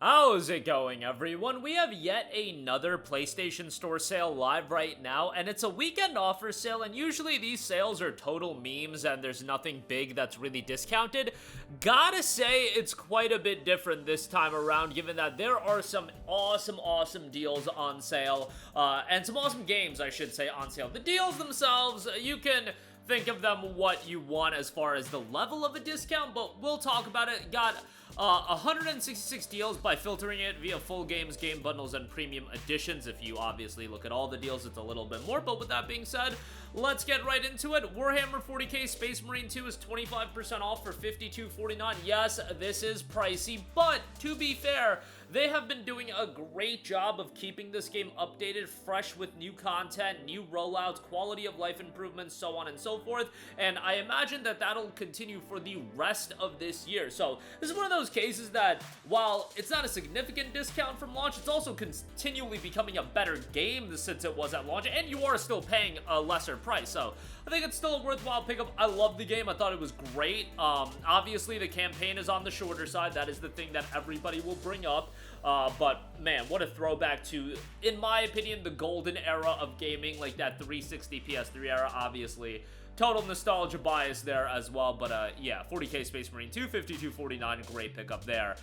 How's it going, everyone? We have yet another PlayStation Store sale live right now, and it's a weekend offer sale, and usually these sales are total memes and there's nothing big that's really discounted. Gotta say, it's quite a bit different this time around, given that there are some awesome deals on sale, and some awesome games, I should say, on sale. The deals themselves, you can think of them what you want as far as the level of a discount, but we'll talk about it. Got 166 deals by filtering it via full games, game bundles, and premium editions. If you obviously look at all the deals, it's a little bit more, but with that being said, let's get right into it. Warhammer 40k Space Marine 2 is 25% off for $52.49. Yes, this is pricey, but to be fair, they have been doing a great job of keeping this game updated, fresh with new content, new rollouts, quality of life improvements, so on and so forth, and I imagine that that'll continue for the rest of this year. So this is one of those cases that, while it's not a significant discount from launch, it's also continually becoming a better game since it was at launch, and you are still paying a lesser price, so I think it's still a worthwhile pickup. I love the game. I thought it was great. Obviously, the campaign is on the shorter side. That is the thing that everybody will bring up. But man, what a throwback to, in my opinion, the golden era of gaming, like that 360 PS3 era, obviously. Total nostalgia bias there as well, but yeah, 40k Space Marine 2, $52.49, great pickup there.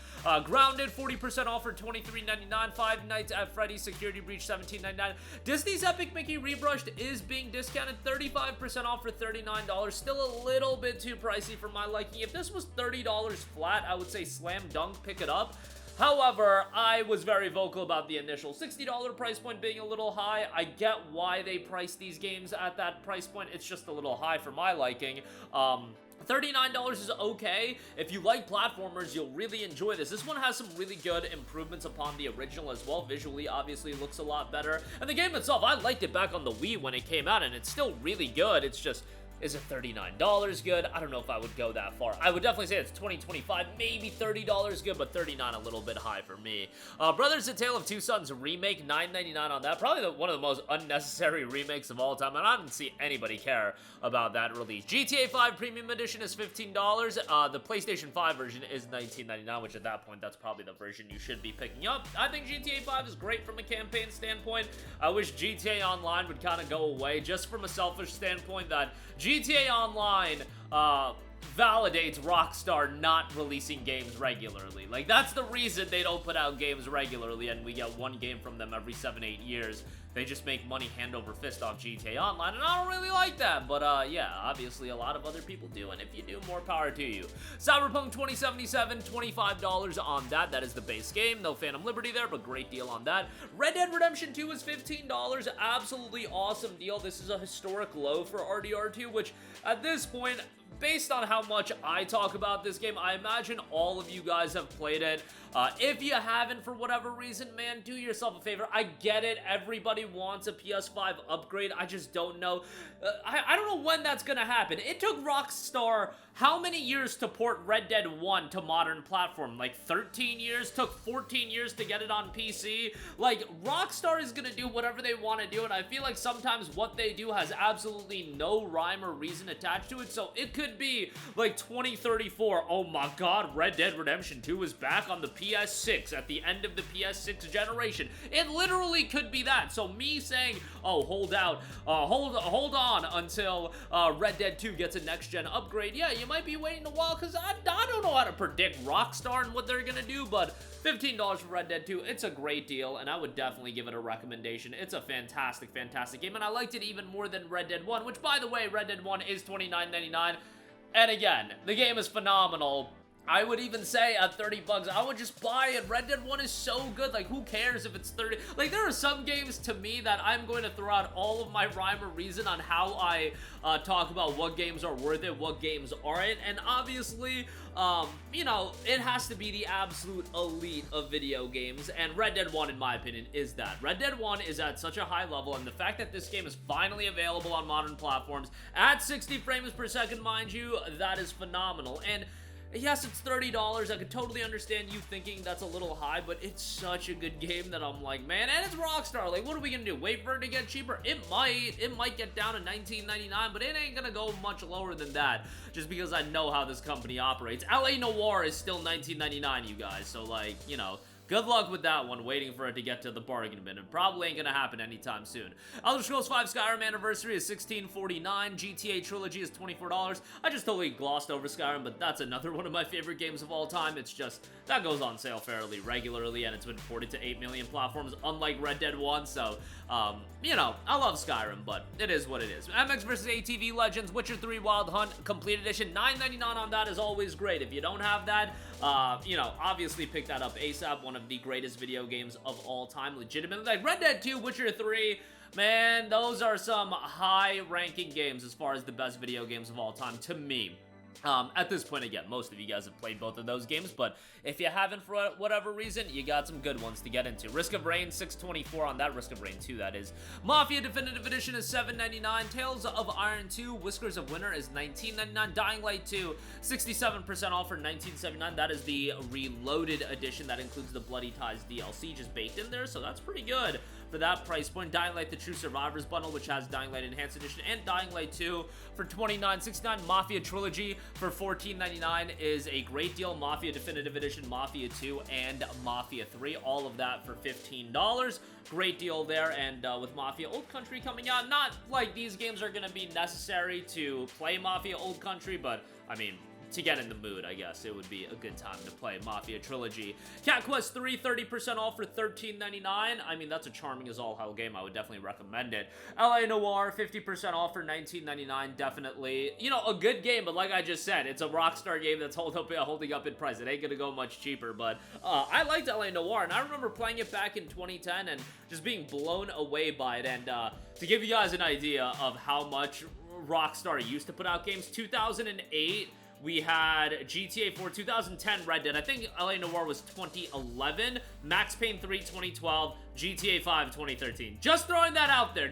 Grounded, 40% off for $23.99, Five Nights at Freddy's Security Breach, $17.99. Disney's Epic Mickey Rebrushed is being discounted, 35% off for $39, still a little bit too pricey for my liking. If this was $30 flat, I would say slam dunk, pick it up. However, I was very vocal about the initial $60 price point being a little high. I get why they price these games at that price point. It's just a little high for my liking. $39 is okay. If you like platformers, you'll really enjoy this. This one has some really good improvements upon the original as well. Visually, obviously, it looks a lot better. And the game itself, I liked it back on the Wii when it came out, and it's still really good. It's just, is it $39 good? I don't know if I would go that far. I would definitely say it's $20, $25, maybe $30 good, but $39 a little bit high for me. Brothers: A Tale of Two Sons remake, $9.99 on that. Probably one of the most unnecessary remakes of all time, and I didn't see anybody care about that release. GTA 5 Premium Edition is $15. The PlayStation 5 version is $19.99, which at that point, that's probably the version you should be picking up. I think GTA 5 is great from a campaign standpoint. I wish GTA Online would kind of go away, just from a selfish standpoint that GTA Online validates Rockstar not releasing games regularly. Like, that's the reason they don't put out games regularly and we get one game from them every 7-8 years. They just make money hand over fist off GTA Online, and I don't really like that, but yeah, obviously a lot of other people do, and if you do, more power to you. Cyberpunk 2077, $25 on that. That is the base game. No Phantom Liberty there, but great deal on that. Red Dead Redemption 2 is $15. Absolutely awesome deal. This is a historic low for RDR2, which at this point, based on how much I talk about this game, I imagine all of you guys have played it. If you haven't, for whatever reason, man, do yourself a favor. I get it. Everybody wants a PS5 upgrade. I just don't know. I don't know when that's gonna happen. It took Rockstar how many years to port Red Dead 1 to modern platform? Like 13 years? Took 14 years to get it on PC? Like, Rockstar is gonna do whatever they want to do, and I feel like sometimes what they do has absolutely no rhyme or reason attached to it, so it could be like 2034. Oh my god, Red Dead Redemption 2 is back on the PS6 at the end of the PS6 generation. It literally could be that. So me saying, oh, hold on until Red Dead 2 gets a next-gen upgrade, yeah, you might be waiting a while, because I don't know how to predict Rockstar and what they're gonna do, but $15 for Red Dead 2, it's a great deal, and I would definitely give it a recommendation. It's a fantastic game, and I liked it even more than Red Dead 1, which, by the way, Red Dead 1 is $29.99, and again, the game is phenomenal. I would even say at 30 bucks, I would just buy it. Red Dead 1 is so good. Like, who cares if it's 30? Like, there are some games to me that I'm going to throw out all of my rhyme or reason on how I talk about what games are worth it, what games aren't. And obviously, you know, it has to be the absolute elite of video games. And Red Dead 1, in my opinion, is that. Red Dead 1 is at such a high level. And the fact that this game is finally available on modern platforms at 60 frames per second, mind you, that is phenomenal. And yes, it's $30. I could totally understand you thinking that's a little high, but it's such a good game that I'm like, man, and it's Rockstar. Like, what are we gonna do? Wait for it to get cheaper? It might get down to $19.99, but it ain't gonna go much lower than that, just because I know how this company operates. LA Noire is still $19.99, you guys, so, like, you know, good luck with that one, waiting for it to get to the bargain bin. It probably ain't gonna happen anytime soon. Elder Scrolls 5 Skyrim Anniversary is $16.49. GTA Trilogy is $24. I just totally glossed over Skyrim, but that's another one of my favorite games of all time. It's just, that goes on sale fairly regularly, and it's been ported to 8 million platforms, unlike Red Dead 1, so, you know, I love Skyrim, but it is what it is. MX vs. ATV Legends, Witcher 3 Wild Hunt, Complete Edition, $9.99 on that is always great. If you don't have that, you know, obviously pick that up ASAP. One of the greatest video games of all time, legitimately. Like Red Dead 2, Witcher 3, man, those are some high-ranking games as far as the best video games of all time to me. At this point, again, most of you guys have played both of those games, but if you haven't for whatever reason, you got some good ones to get into. Risk of Rain, $6.24 on that. Risk of Rain 2, that is. Mafia Definitive Edition is $7.99. Tales of Iron 2, Whiskers of Winter is $19.99. Dying Light 2, 67% off for $19.79. That is the Reloaded Edition. That includes the Bloody Ties DLC just baked in there, so that's pretty good for that price point. Dying Light, the True Survivors bundle, which has Dying Light Enhanced Edition and Dying Light 2 for $29.69. Mafia Trilogy for $14.99 is a great deal. Mafia Definitive Edition, Mafia 2, and Mafia 3. All of that for $15. Great deal there. And with Mafia Old Country coming out, not like these games are going to be necessary to play Mafia Old Country, but, I mean, to get in the mood, I guess it would be a good time to play Mafia Trilogy. Cat Quest 3, 30% off for $13.99. I mean, that's a charming as all hell game. I would definitely recommend it. LA Noire, 50% off for $19.99. Definitely, you know, a good game, but like I just said, it's a Rockstar game that's holding up in price. It ain't gonna go much cheaper, but I liked LA Noire, and I remember playing it back in 2010 and just being blown away by it. And to give you guys an idea of how much Rockstar used to put out games, 2008, we had GTA 4, 2010 Red Dead, I think LA Noire was 2011, Max Payne 3 2012, GTA 5 2013. Just throwing that out there,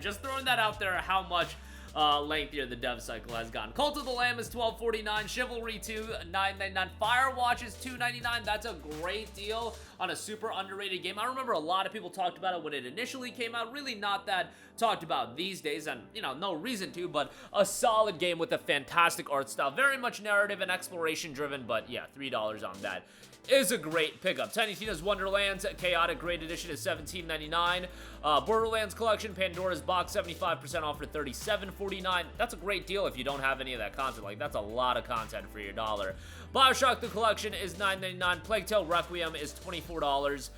how much lengthier the dev cycle has gone. Cult of the Lamb is $12.49, Chivalry 2 $9.99, Firewatch is $2.99. That's a great deal on a super underrated game. I remember a lot of people talked about it when it initially came out, really not that talked about these days, and, you know, no reason to, but a solid game with a fantastic art style, very much narrative and exploration driven, but yeah, $3 on that is a great pickup. Tiny Tina's Wonderlands Chaotic Great Edition is $17.99. Borderlands Collection Pandora's Box, 75% off for $37.49. That's a great deal if you don't have any of that content. Like, that's a lot of content for your dollar. BioShock The Collection is $9.99. Plague Tale Requiem is $24.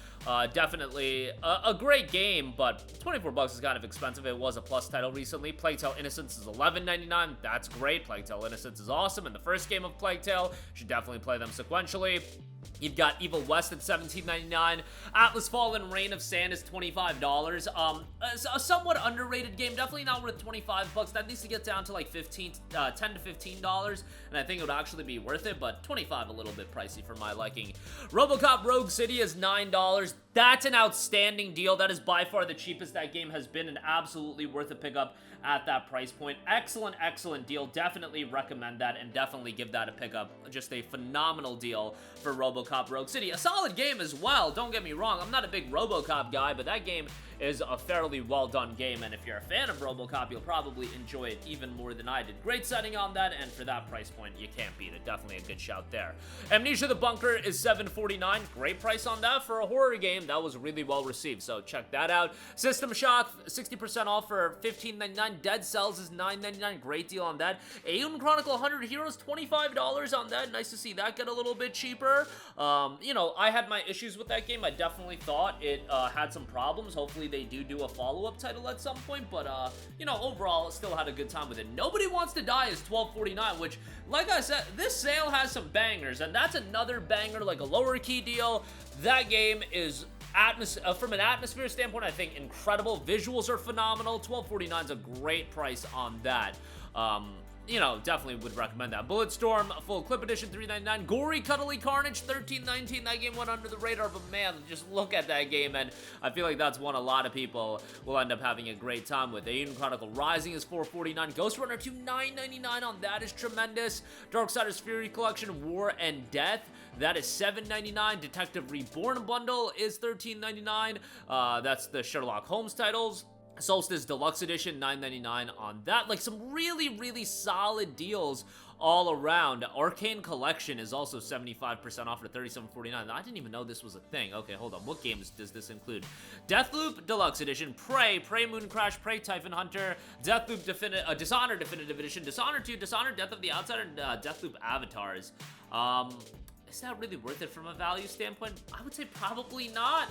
Definitely a great game, but $24 is kind of expensive. It was a plus title recently. Plague Tale Innocence is $11.99. That's great. Plague Tale Innocence is awesome. And the first game of Plague Tale, you should definitely play them sequentially. You've got Evil West at $17.99. Atlas Fallen Reign of Sand is $25. A somewhat underrated game, definitely not worth $25. That needs to get down to like $10 to $15, and I think it would actually be worth it, but $25 a little bit pricey for my liking. RoboCop Rogue City is $9. That's an outstanding deal. That is by far the cheapest that game has been, and absolutely worth a pickup at that price point. Excellent, excellent deal. Definitely recommend that, and definitely give that a pickup. Just a phenomenal deal for RoboCop Rogue City. A solid game as well, don't get me wrong. I'm not a big RoboCop guy, but that game is a fairly well-done game, and if you're a fan of RoboCop, you'll probably enjoy it even more than I did. Great setting on that, and for that price point, you can't beat it. Definitely a good shout there. Amnesia the Bunker is $7.49. Great price on that for a horror game. That was really well received, so check that out. System Shock, 60% off for $15.99. Dead Cells is $9.99. Great deal on that. Aeon Chronicle 100 Heroes, $25 on that. Nice to see that get a little bit cheaper. You know, I had my issues with that game. I definitely thought it had some problems. Hopefully they do a follow-up title at some point, but you know, overall still had a good time with it. Nobody Wants to Die is $12.49, which, like I said, this sale has some bangers, and that's another banger, like a lower key deal. That game is from an atmosphere standpoint, I think incredible. Visuals are phenomenal. $12.49 is a great price on that. You know, definitely would recommend that. Bulletstorm Full Clip Edition, $3.99. Gory Cuddly Carnage, $13.19. That game went under the radar, but man, just look at that game, and I feel like that's one a lot of people will end up having a great time with. Aiden Chronicle Rising is $4.49. Ghost Runner 2, $9.99 on that is tremendous. Darksiders Fury Collection, War and Death, that is $7.99. Detective Reborn bundle is $13.99. That's the Sherlock Holmes titles. Solstice Deluxe Edition, $9.99 on that. Like, some really, really solid deals all around. Arkane Collection is also 75% off for $37.49. I didn't even know this was a thing. Okay, hold on. What games does this include? Deathloop Deluxe Edition, Prey Moon Crash, Prey Typhon Hunter, Deathloop Dishonored Definitive Edition, Dishonored 2, Dishonored Death of the Outsider, and Deathloop Avatars. Is that really worth it from a value standpoint? I would say probably not.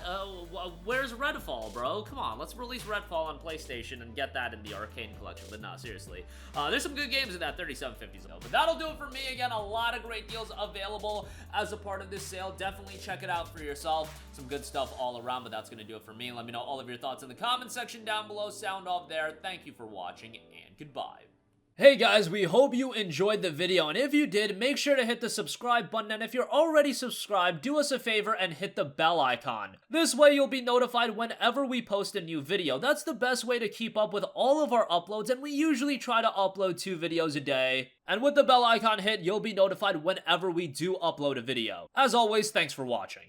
Where's Redfall, bro? Come on, let's release Redfall on PlayStation and get that in the Arkane collection. But no, seriously. There's some good games in that $37.50 sale. But that'll do it for me. Again, a lot of great deals available as a part of this sale. Definitely check it out for yourself. Some good stuff all around, but that's going to do it for me. Let me know all of your thoughts in the comment section down below. Sound off there. Thank you for watching, and goodbye. Hey guys, we hope you enjoyed the video, and if you did, make sure to hit the subscribe button, and if you're already subscribed, do us a favor and hit the bell icon. This way you'll be notified whenever we post a new video. That's the best way to keep up with all of our uploads, and we usually try to upload 2 videos a day. And with the bell icon hit, you'll be notified whenever we do upload a video. As always, thanks for watching.